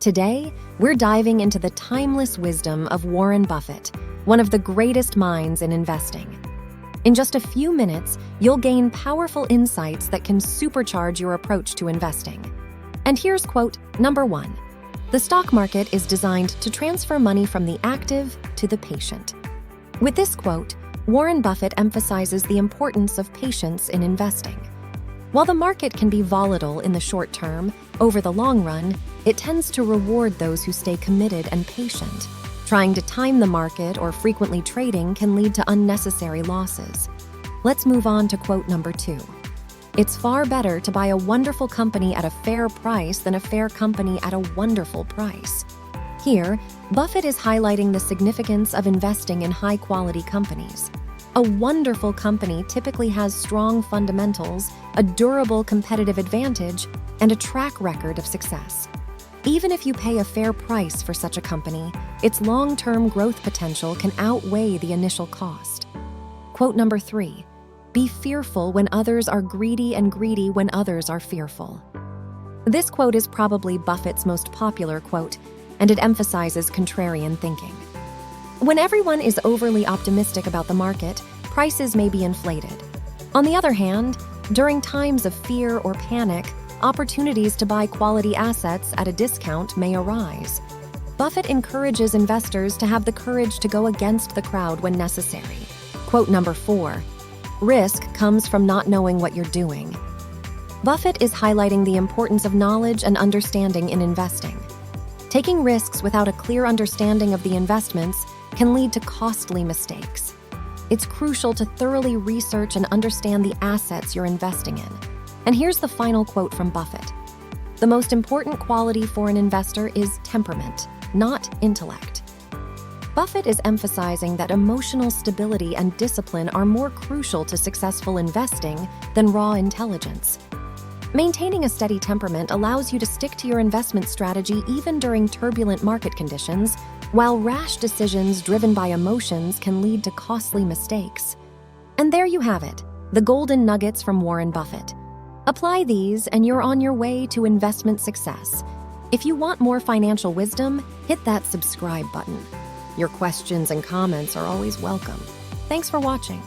Today, we're diving into the timeless wisdom of Warren Buffett, one of the greatest minds in investing. In just a few minutes, you'll gain powerful insights that can supercharge your approach to investing. And here's quote number 1. The stock market is designed to transfer money from the active to the patient. With this quote, Warren Buffett emphasizes the importance of patience in investing. While the market can be volatile in the short term, over the long run, it tends to reward those who stay committed and patient. Trying to time the market or frequently trading can lead to unnecessary losses. Let's move on to quote number 2. It's far better to buy a wonderful company at a fair price than a fair company at a wonderful price. Here, Buffett is highlighting the significance of investing in high-quality companies. A wonderful company typically has strong fundamentals, a durable competitive advantage, and a track record of success. Even if you pay a fair price for such a company, its long-term growth potential can outweigh the initial cost. Quote number 3. Be fearful when others are greedy and greedy when others are fearful. This quote is probably Buffett's most popular quote, and it emphasizes contrarian thinking. When everyone is overly optimistic about the market, prices may be inflated. On the other hand, during times of fear or panic, opportunities to buy quality assets at a discount may arise. Buffett encourages investors to have the courage to go against the crowd when necessary. Quote number 4. Risk comes from not knowing what you're doing. Buffett is highlighting the importance of knowledge and understanding in investing. Taking risks without a clear understanding of the investments can lead to costly mistakes. It's crucial to thoroughly research and understand the assets you're investing in. And here's the final quote from Buffett. The most important quality for an investor is temperament, not intellect. Buffett is emphasizing that emotional stability and discipline are more crucial to successful investing than raw intelligence. Maintaining a steady temperament allows you to stick to your investment strategy even during turbulent market conditions, while rash decisions driven by emotions can lead to costly mistakes. And there you have it, the golden nuggets from Warren Buffett. Apply these and you're on your way to investment success. If you want more financial wisdom, hit that subscribe button. Your questions and comments are always welcome. Thanks for watching.